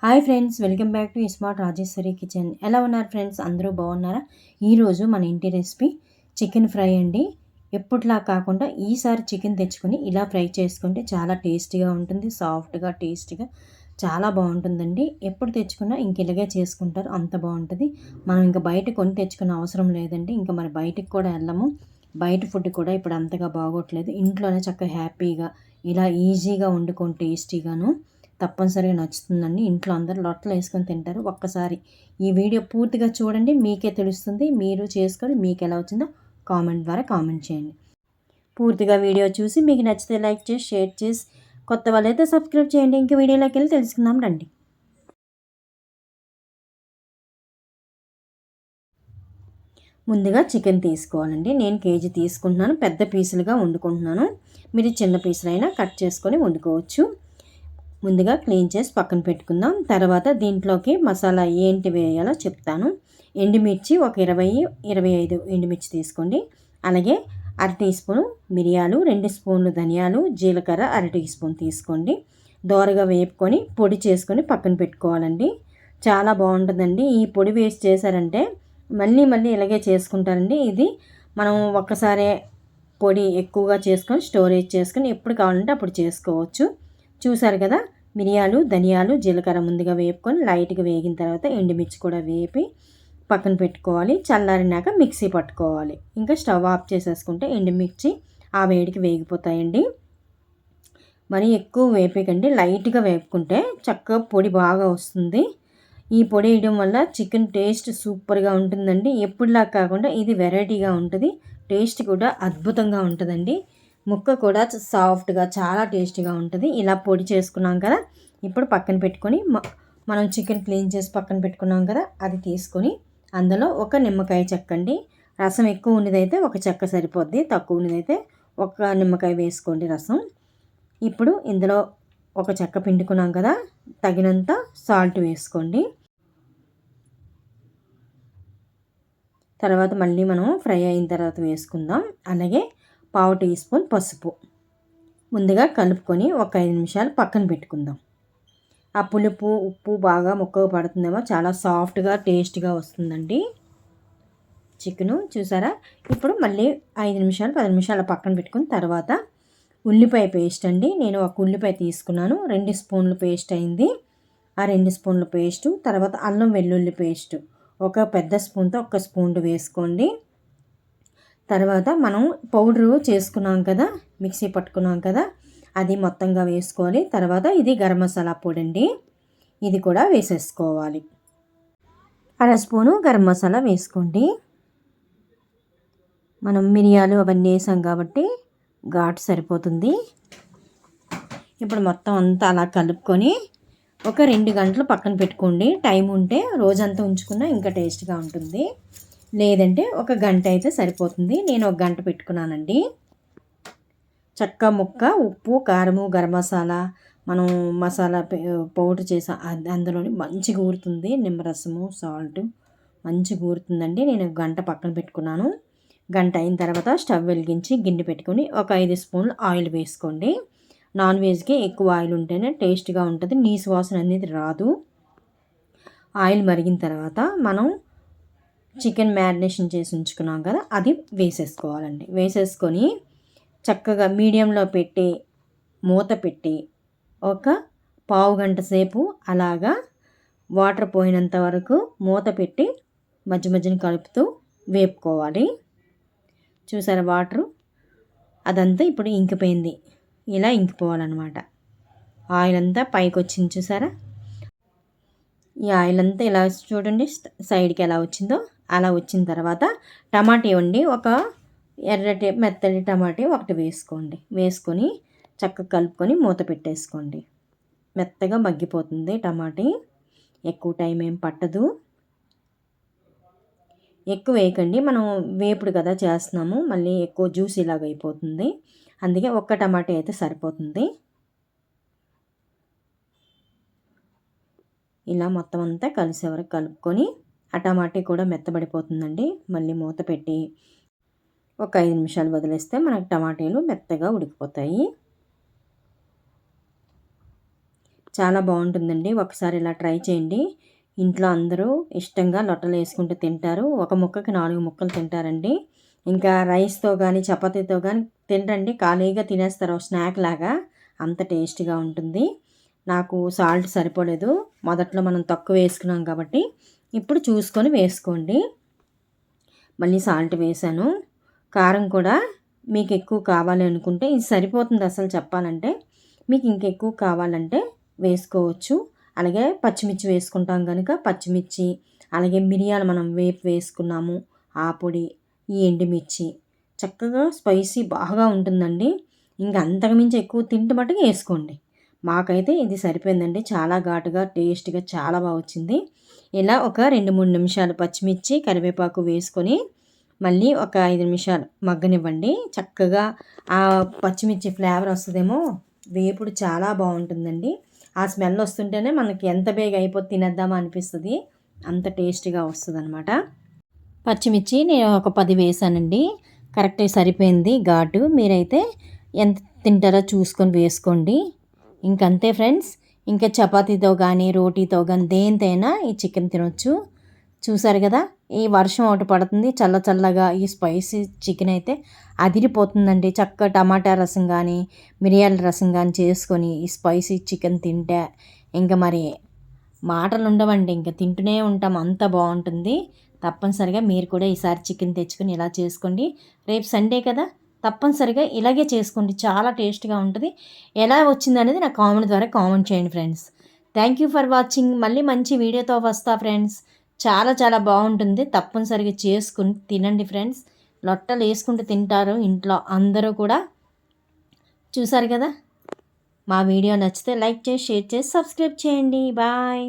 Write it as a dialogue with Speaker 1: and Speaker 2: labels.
Speaker 1: Hi friends, welcome back to smart Rajeshwari kitchen. ఎలా ఉన్నారు friends? అందరూ బాగున్నారా? ఈరోజు మన ఇంటి రెసిపీ చికెన్ ఫ్రై అండి. ఎప్పటిలా కాకుండా ఈసారి చికెన్ తెచ్చుకొని ఇలా ఫ్రై చేసుకుంటే చాలా టేస్టీగా ఉంటుంది. సాఫ్ట్గా టేస్టీగా చాలా బాగుంటుందండి. ఎప్పుడు తెచ్చుకున్నా ఇంక ఇలాగే చేసుకుంటారు, అంత బాగుంటుంది. మనం ఇంకా బయట కొని తెచ్చుకునే అవసరం లేదండి. ఇంకా మరి బయటకు కూడా వెళ్ళము. బయట ఫుడ్ కూడా ఇప్పుడు అంతగా బాగోట్లేదు. ఇంట్లోనే చక్కగా హ్యాపీగా ఇలా ఈజీగా వండుకొని టేస్టీగాను తప్పనిసరిగా నచ్చుతుందండి. ఇంట్లో అందరూ లొట్టలు వేసుకొని తింటారు. ఒక్కసారి ఈ వీడియో పూర్తిగా చూడండి, మీకే తెలుస్తుంది. మీరు చేసుకొని మీకు ఎలా వచ్చిందో కామెంట్ ద్వారా కామెంట్ చేయండి. పూర్తిగా వీడియో చూసి మీకు నచ్చితే లైక్ చేసి షేర్ చేసి కొత్త వాళ్ళైతే సబ్స్క్రైబ్ చేయండి. ఇంక వీడియోలోకి వెళ్ళి తెలుసుకుందాం రండి. ముందుగా చికెన్ తీసుకోవాలండి. నేను కేజీ తీసుకుంటున్నాను. పెద్ద పీసులుగా వండుకుంటున్నాను. మీరు చిన్న పీసులైనా కట్ చేసుకొని వండుకోవచ్చు. ముందుగా క్లీన్ చేసి పక్కన పెట్టుకుందాం. తర్వాత దీంట్లోకి మసాలా ఏంటి వేయాలో చెప్తాను. ఎండుమిర్చి ఒక 20-25 ఎండుమిర్చి తీసుకోండి. అలాగే అర టీ స్పూను మిరియాలు, 2 స్పూన్లు ధనియాలు, జీలకర్ర అర టీ స్పూన్ తీసుకోండి. దోరగా వేపుకొని పొడి చేసుకొని పక్కన పెట్టుకోవాలండి. చాలా బాగుంటుందండి. ఈ పొడి వేసి చేశారంటే మళ్ళీ మళ్ళీ ఇలాగే చేసుకుంటారండి. ఇది మనం ఒక్కసారే పొడి ఎక్కువగా చేసుకొని స్టోరేజ్ చేసుకొని ఎప్పుడు కావాలంటే అప్పుడు చేసుకోవచ్చు. చూసారు కదా, మిరియాలు, ధనియాలు, జీలకర్ర ముందుగా వేపుకొని లైట్గా వేగిన తర్వాత ఎండుమిర్చి కూడా వేపి పక్కన పెట్టుకోవాలి. చల్లారినాక మిక్సీ పట్టుకోవాలి. ఇంకా స్టవ్ ఆఫ్ చేసేసుకుంటే ఎండుమిర్చి ఆ వేడికి వేగిపోతాయండి. మరి ఎక్కువ వేపేకండి, లైట్గా వేపుకుంటే చక్కగా పొడి బాగా వస్తుంది. ఈ పొడి వేయడం వల్ల చికెన్ టేస్ట్ సూపర్గా ఉంటుందండి. ఎప్పుడులా కాకుండా ఇది వెరైటీగా ఉంటుంది. టేస్ట్ కూడా అద్భుతంగా ఉంటుందండి. ముక్క కూడా సాఫ్ట్గా చాలా టేస్టీగా ఉంటుంది. ఇలా పొడి చేసుకున్నాం కదా, ఇప్పుడు పక్కన పెట్టుకొని మనం చికెన్ క్లీన్ చేసి పక్కన పెట్టుకున్నాం కదా, అది తీసుకొని అందులో ఒక నిమ్మకాయ చెక్కండి. రసం ఎక్కువ ఉన్నదైతే ఒక చెక్క సరిపోద్ది, తక్కువ ఉన్నదైతే ఒక నిమ్మకాయ వేసుకోండి రసం. ఇప్పుడు ఇందులో ఒక చెక్క పిండుకున్నాం కదా, తగినంత సాల్ట్ వేసుకోండి. తర్వాత మళ్ళీ మనం ఫ్రై అయిన తర్వాత వేసుకుందాం. అలాగే పావు టీ స్పూన్ పసుపు ముందుగా కలుపుకొని ఒక 5 నిమిషాలు పక్కన పెట్టుకుందాం. ఆ పులుపు ఉప్పు బాగా ముక్కగా పడుతుందేమో, చాలా సాఫ్ట్గా టేస్ట్గా వస్తుందండి చికెను. చూసారా? ఇప్పుడు మళ్ళీ 5 నిమిషాలు 10 నిమిషాలు పక్కన పెట్టుకున్న తర్వాత ఉల్లిపాయ పేస్ట్ అండి. నేను ఒక ఉల్లిపాయ తీసుకున్నాను. 2 స్పూన్లు పేస్ట్ అయింది. ఆ 2 స్పూన్ల పేస్టు, తర్వాత అల్లం వెల్లుల్లి పేస్టు ఒక పెద్ద స్పూన్తో ఒక స్పూన్ వేసుకోండి. తర్వాత మనం పౌడరు చేసుకున్నాం కదా, మిక్సీ పట్టుకున్నాం కదా, అది మొత్తంగా వేసుకోవాలి. తర్వాత ఇది గరం మసాలా పొడి అండి, ఇది కూడా వేసేసుకోవాలి. అర స్పూను గరం మసాలా వేసుకోండి. మనం మిరియాలు అవన్నీ వేసాం కాబట్టి ఘాటు సరిపోతుంది. ఇప్పుడు మొత్తం అంతా అలా కలుపుకొని ఒక 2 గంటలు పక్కన పెట్టుకోండి. టైం ఉంటే రోజంతా ఉంచుకున్నా ఇంకా టేస్ట్గా ఉంటుంది. లేదంటే ఒక గంట అయితే సరిపోతుంది. నేను ఒక గంట పెట్టుకున్నానండి. చక్క ముక్క ఉప్పు, కారము, గరం మసాలా, మనం మసాలా పౌడర్ చేసా అందులోని మంచిగా ఊరుతుంది. నిమ్మరసము, సాల్ట్ మంచిగా ఊరుతుందండి. నేను ఒక గంట పక్కన పెట్టుకున్నాను. గంట అయిన తర్వాత స్టవ్ వెలిగించి గిన్నె పెట్టుకొని ఒక 5 స్పూన్లు ఆయిల్ వేసుకోండి. నాన్ వెజ్కి ఎక్కువ ఆయిల్ ఉంటేనే టేస్ట్గా ఉంటుంది, నీసు వాసన అనేది రాదు. ఆయిల్ మరిగిన తర్వాత మనం చికెన్ మ్యారినేషన్ చేసి ఉంచుకున్నాం కదా, అది వేసేసుకోవాలండి. వేసేసుకొని చక్కగా మీడియంలో పెట్టి మూత పెట్టి ఒక పావు గంట సేపు అలాగా వాటర్ పోయినంత వరకు మూత పెట్టి మధ్య మధ్యన కలుపుతూ వేపుకోవాలి. చూసారా, వాటరు అదంతా ఇప్పుడు ఇంకిపోయింది. ఇలా ఇంకిపోవాలన్నమాట. ఆయిల్ అంతా పైకి వచ్చింది చూసారా? ఈ ఆయిల్ అంతా ఇలా చూడండి, సైడ్కి ఎలా వచ్చిందో అలా వచ్చిన తర్వాత టమాటా ఇవ్వండి. ఒక ఎర్రటి మెత్తటి టమాటా ఒకటి వేసుకోండి. వేసుకొని చక్కగా కలుపుకొని మూత పెట్టేసుకోండి. మెత్తగా మగ్గిపోతుంది టమాటా. ఎక్కువ టైం ఏం పట్టదు. ఎక్కువ వేయకండి, మనం వేపుడు కదా చేస్తున్నాము, మళ్ళీ ఎక్కువ జ్యూసీ లాగా అయిపోతుంది. అందుకే ఒక్క టమాటా అయితే సరిపోతుంది. ఇలా మొత్తం అంతా కలిసే వరకు కలుపుకొని ఆ టమాటా కూడా మెత్తబడిపోతుందండి. మళ్ళీ మూత పెట్టి ఒక 5 నిమిషాలు వదిలేస్తే మనకు టమాటాలు మెత్తగా ఉడికిపోతాయి. చాలా బాగుంటుందండి. ఒకసారి ఇలా ట్రై చేయండి. ఇంట్లో అందరూ ఇష్టంగా లొట్టలు వేసుకుంటూ తింటారు. ఒక ముక్కకి 4 ముక్కలు తింటారండి. ఇంకా రైస్తో కానీ చపాతీతో కానీ తినరండి, ఖాళీగా తినేస్తారు స్నాక్ లాగా. అంత టేస్ట్గా ఉంటుంది. నాకు సాల్ట్ సరిపోలేదు, మొదట్లో మనం తక్కువ వేసుకున్నాం కాబట్టి ఇప్పుడు చూసుకొని వేసుకోండి. మళ్ళీ సాల్ట్ వేసాను. కారం కూడా మీకు ఎక్కువ కావాలి అనుకుంటే ఇది సరిపోతుంది. అసలు చెప్పాలంటే మీకు ఇంకెక్కువ కావాలంటే వేసుకోవచ్చు. అలాగే పచ్చిమిర్చి వేసుకుంటాం కనుక పచ్చిమిర్చి, అలాగే మిరియాలు మనం వేపు వేసుకున్నాము, ఆ పొడి, ఈ ఎండుమిర్చి చక్కగా స్పైసీ బాగా ఉంటుందండి. ఇంకా అంతకుమించి ఎక్కువ తింటే మట్టుకు వేసుకోండి. మాకైతే ఇది సరిపోయిందండి. చాలా ఘాటుగా టేస్ట్గా చాలా బాగా వచ్చింది. ఇలా ఒక 2-3 నిమిషాలు పచ్చిమిర్చి కరివేపాకు వేసుకొని మళ్ళీ ఒక 5 నిమిషాలు మగ్గనివ్వండి. చక్కగా ఆ పచ్చిమిర్చి ఫ్లేవర్ వస్తుందేమో, వేపుడు చాలా బాగుంటుందండి. ఆ స్మెల్ వస్తుంటేనే మనకి ఎంత బేగ అయిపోతే తినేద్దామా అనిపిస్తుంది, అంత టేస్టీగా వస్తుంది అనమాట. పచ్చిమిర్చి నేను ఒక 10 వేసానండి. కరెక్ట్గా సరిపోయింది ఘాటు. మీరైతే ఎంత తింటారో చూసుకొని వేసుకోండి. ఇంకంతే ఫ్రెండ్స్. ఇంకా చపాతీతో కానీ రోటీతో కానీ దేనితోనైనా ఈ చికెన్ తినొచ్చు. చూసారు కదా, ఈ వర్షం ఒకటి పడుతుంది చల్ల చల్లగా, ఈ స్పైసీ చికెన్ అయితే అదిరిపోతుందండి. చక్కగా టమాటా రసం కానీ మిరియాల రసం కానీ చేసుకొని ఈ స్పైసీ చికెన్ తింటే ఇంకా మరి మాటలు ఉండవండి, ఇంకా తింటూనే ఉంటాం, అంత బాగుంటుంది. తప్పనిసరిగా మీరు కూడా ఈసారి చికెన్ తెచ్చుకొని ఇలా చేసుకోండి. రేపు సండే కదా, తప్పనిసరిగా ఇలాగే చేసుకోండి, చాలా టేస్ట్గా ఉంటుంది. ఎలా వచ్చిందనేది నా కామెంట్ ద్వారా కామెంట్ చేయండి friends. Thank you for watching. మళ్ళీ మంచి వీడియోతో వస్తా ఫ్రెండ్స్. చాలా చాలా బాగుంటుంది. తప్పనిసరిగా చేసుకుని తినండి ఫ్రెండ్స్. లొట్టలు వేసుకుంటూ తింటారు ఇంట్లో అందరూ కూడా. చూసారు కదా, మా వీడియో నచ్చితే లైక్ చేసి షేర్ చేసి సబ్స్క్రైబ్ చేయండి. బాయ్.